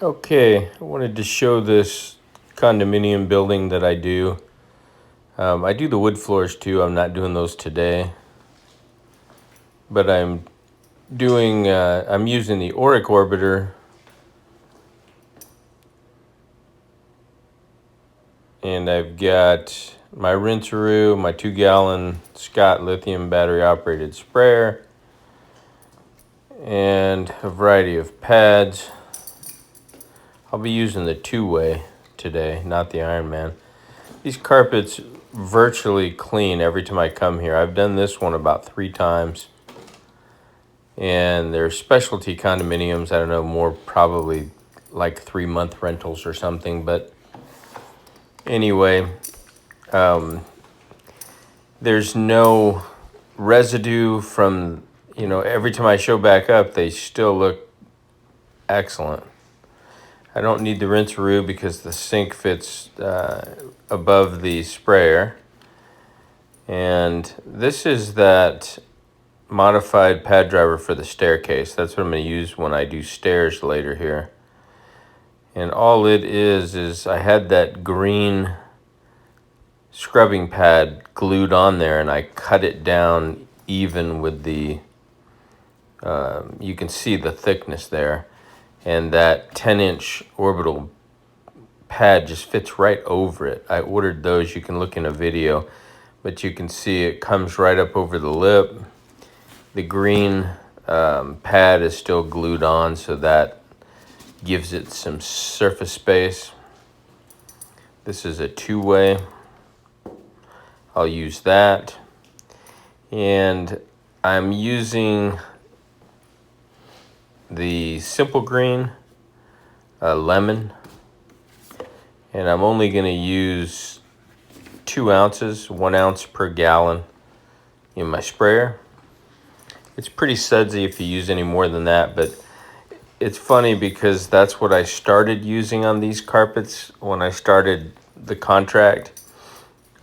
Okay, I wanted to show this condominium building that I do. I do the wood floors too. I'm not doing those today, but I'm using the Auric Orbiter, and I've got my rinseroo, my 2-gallon Scott lithium battery operated sprayer, and a variety of pads. I'll be using the 2-way today, not the Iron Man. These carpets virtually clean every time I come here. I've done this one about 3 times. And they're specialty condominiums. I don't know, more probably like 3-month rentals or something. But anyway, there's no residue from, every time I show back up, they still look excellent. I don't need the rinseroo because the sink fits above the sprayer. And this is that modified pad driver for the staircase. That's what I'm going to use when I do stairs later here. And all it is I had that green scrubbing pad glued on there, and I cut it down even with the, you can see the thickness there. And that 10-inch orbital pad just fits right over it. I ordered those. You can look in a video, but you can see it comes right up over the lip. The green pad is still glued on, so that gives it some surface space. This is a 2-way. I'll use that. And I'm using the Simple Green lemon. And I'm only going to use 2 ounces, 1 ounce per gallon in my sprayer. It's pretty sudsy if you use any more than that, but it's funny because that's what I started using on these carpets when I started the contract,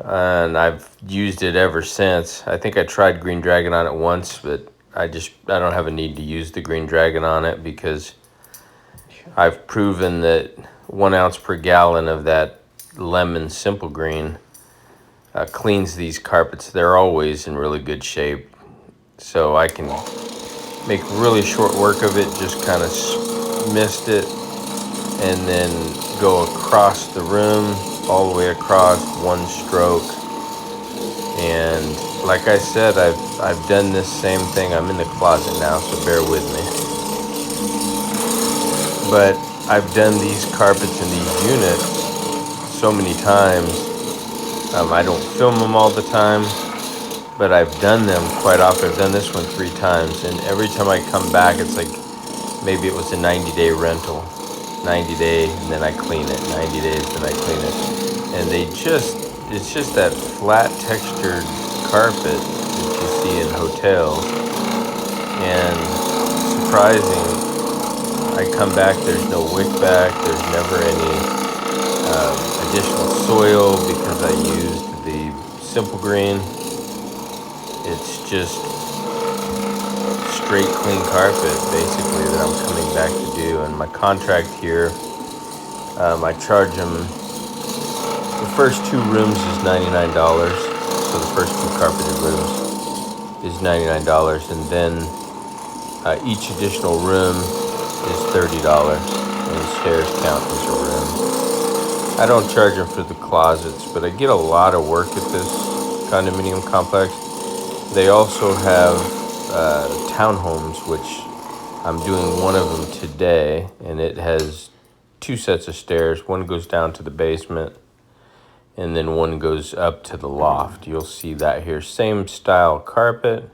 and I've used it ever since. I think I tried Green Dragon on it once, but I don't have a need to use the Green Dragon on it because I've proven that 1 ounce per gallon of that lemon Simple Green cleans these carpets. They're always in really good shape. So I can make really short work of it, just kind of mist it, and then go across the room, all the way across, one stroke. And like I said, I've done this same thing. I'm in the closet now, so bear with me. But I've done these carpets in these units so many times. I don't film them all the time, but I've done them quite often. I've done this one 3 times, and every time I come back, it's like maybe it was a 90-day rental. 90 days, and then I clean it. 90 days, then I clean it. And it's just that flat textured carpet that you see in hotels. And surprising, I come back, there's no wick back, there's never any additional soil because I used the Simple Green. It's just straight clean carpet basically that I'm coming back to do. And my contract here, I charge them, the first 2 rooms is $99, so the first 2 carpeted rooms is $99, and then each additional room is $30, and stairs count as a room. I don't charge them for the closets, but I get a lot of work at this condominium complex. They also have townhomes, which I'm doing one of them today, and it has 2 sets of stairs. One goes down to the basement, and then one goes up to the loft. You'll see that here. Same style carpet,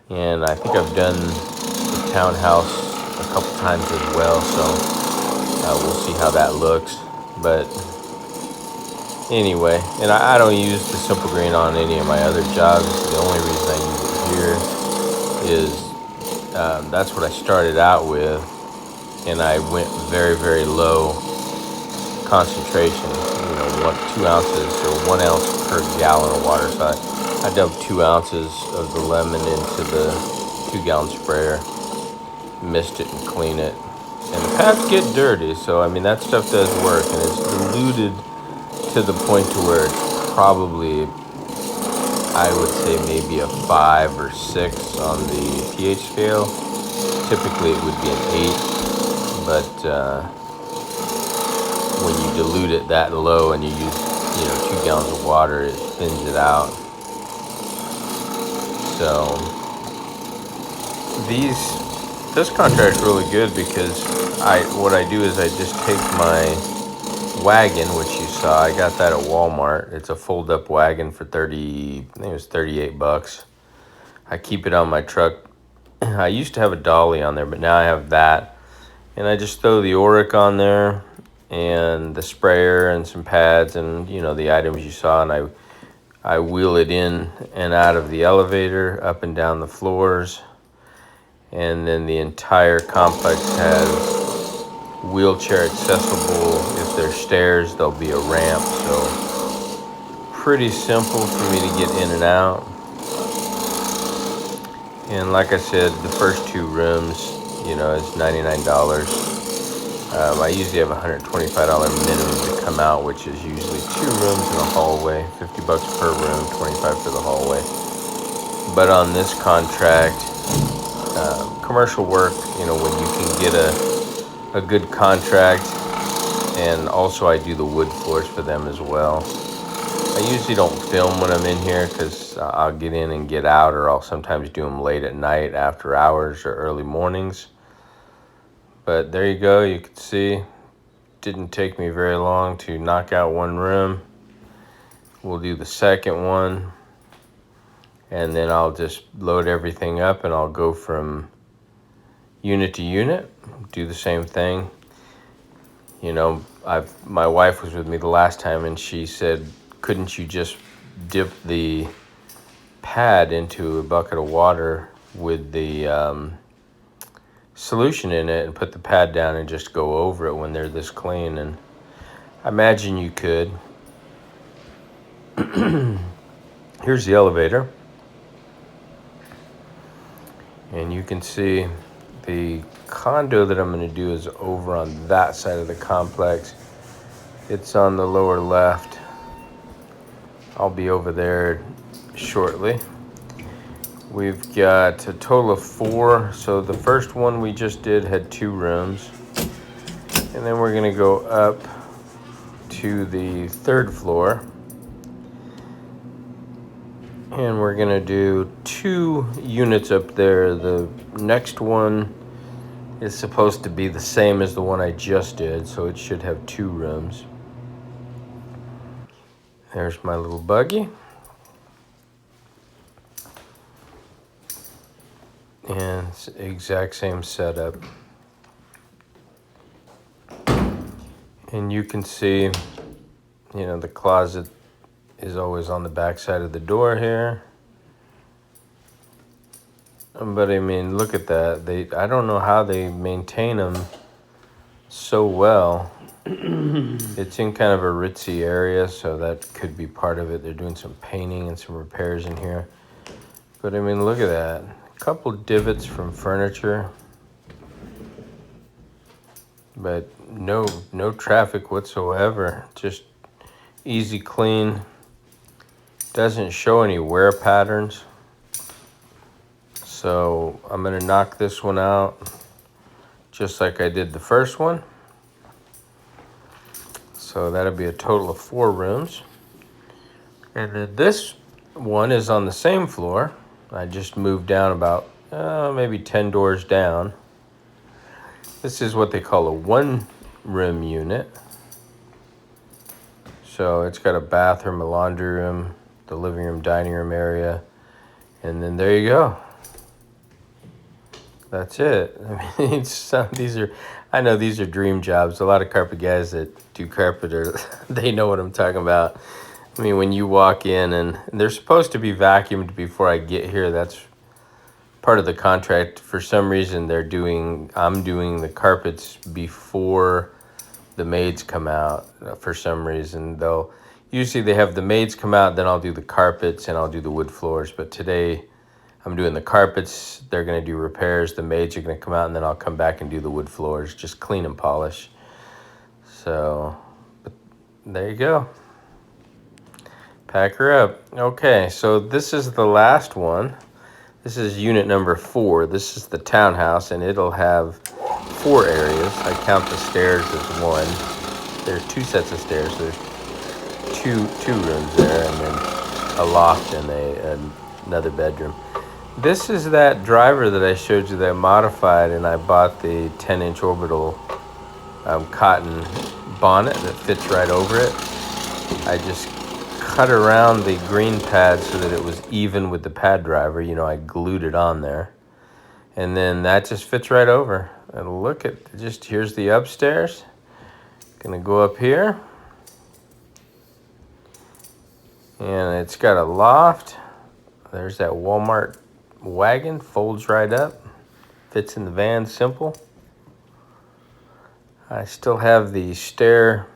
and I think I've done the townhouse a couple times as well, so we'll see how that looks. But anyway, and I don't use the Simple Green on any of my other jobs. The only reason I use it here is that's what I started out with, and I went very, very low concentration, 2 ounces or 1 ounce per gallon of water. So I dumped 2 ounces of the lemon into the 2-gallon sprayer, mist it and clean it. And the pads get dirty, so I mean that stuff does work, and it's diluted to the point to where it's probably, I would say maybe a 5 or 6 on the pH scale. Typically it would be an 8, but when you dilute it that low and you use 2 gallons of water, it thins it out. So this contract's really good because what I do is I just take my wagon, which you saw, I got that at Walmart. It's a fold-up wagon for I think it was $38. I keep it on my truck. I used to have a dolly on there, but now I have that. And I just throw the Oric on there and the sprayer and some pads and, the items you saw. And I wheel it in and out of the elevator, up and down the floors. And then the entire complex has wheelchair accessible. If there's stairs, there'll be a ramp. So pretty simple for me to get in and out. And like I said, the first 2 rooms, is $99. I usually have a $125 minimum to come out, which is usually 2 rooms in a hallway, $50 per room, $25 for the hallway. But on this contract, commercial work, when you can get a good contract, and also I do the wood floors for them as well. I usually don't film when I'm in here because I'll get in and get out, or I'll sometimes do them late at night, after hours, or early mornings. But there you go. You can see, didn't take me very long to knock out 1 room. We'll do the second one, and then I'll just load everything up and I'll go from unit to unit, do the same thing. My wife was with me the last time and she said, couldn't you just dip the pad into a bucket of water with the solution in it and put the pad down and just go over it when they're this clean? And I imagine you could. Here's the elevator. And you can see the condo that I'm going to do is over on that side of the complex. It's on the lower left. I'll be over there shortly. We've got a total of 4. So the first one we just did had 2 rooms. And then we're going to go up to the 3rd floor. And we're going to do 2 units up there. The next one is supposed to be the same as the one I just did, so it should have 2 rooms. There's my little buggy. And it's the exact same setup. And you can see, the closet is always on the back side of the door here. But I mean, look at that. I don't know how they maintain them so well. It's in kind of a ritzy area, so that could be part of it. They're doing some painting and some repairs in here. But I mean, look at that. A couple divots from furniture. But no traffic whatsoever. Just easy clean. Doesn't show any wear patterns. So I'm going to knock this one out just like I did the first one. So that'll be a total of 4 rooms. And then this one is on the same floor. I just moved down about maybe 10 doors down. This is what they call a 1-room unit. So it's got a bathroom, a laundry room, the living room, dining room area, and then there you go. That's it. I mean, I know these are dream jobs. A lot of carpet guys that do carpet they know what I'm talking about. I mean, when you walk in and they're supposed to be vacuumed before I get here, that's part of the contract. For some reason, I'm doing the carpets before the maids come out. For some reason, usually they have the maids come out, then I'll do the carpets and I'll do the wood floors. But today, I'm doing the carpets. They're going to do repairs. The maids are going to come out, and then I'll come back and do the wood floors, just clean and polish. So, but there you go. Pack her up. Okay, so this is the last one. This is unit number 4. This is the townhouse, and it'll have 4 areas. I count the stairs as 1. There's 2 sets of stairs. So there's two rooms there, and then a loft and another bedroom. This is that driver that I showed you that I modified, and I bought the 10-inch orbital cotton bonnet that fits right over it. I just cut around the green pad so that it was even with the pad driver. You know, I glued it on there. And then that just fits right over. And look at, just here's the upstairs. Gonna go up here. And it's got a loft. There's that Walmart wagon, folds right up. Fits in the van, simple. I still have the stair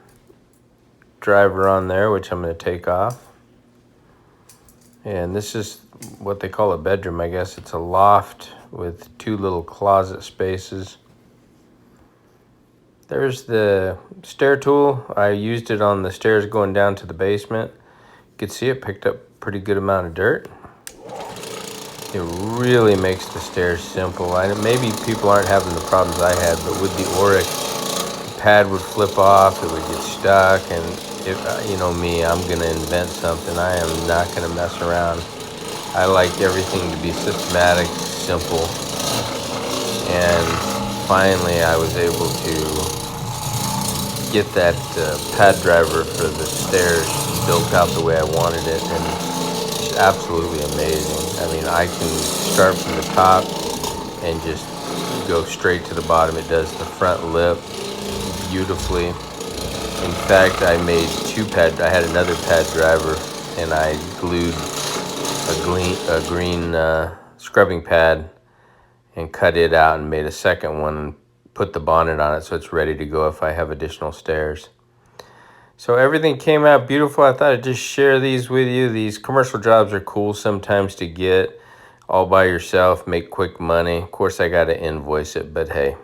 driver on there, which I'm going to take off. And this is what they call a bedroom, I guess. It's a loft with 2 little closet spaces. There's the stair tool. I used it on the stairs going down to the basement. You can see it picked up a pretty good amount of dirt. It really makes the stairs simple. Maybe people aren't having the problems I had, but with the Auric, the pad would flip off, it would get stuck, and you know me, I'm gonna invent something. I am not gonna mess around. I like everything to be systematic, simple. And finally I was able to get that pad driver for the stairs built out the way I wanted it, and it's absolutely amazing. I mean, I can start from the top and just go straight to the bottom. It does the front lip beautifully. In fact, I made 2 pad. I had another pad driver, and I glued a green scrubbing pad and cut it out and made a second one and put the bonnet on it so it's ready to go if I have additional stairs. So everything came out beautiful. I thought I'd just share these with you. These commercial jobs are cool sometimes to get all by yourself, make quick money. Of course, I got to invoice it, but hey.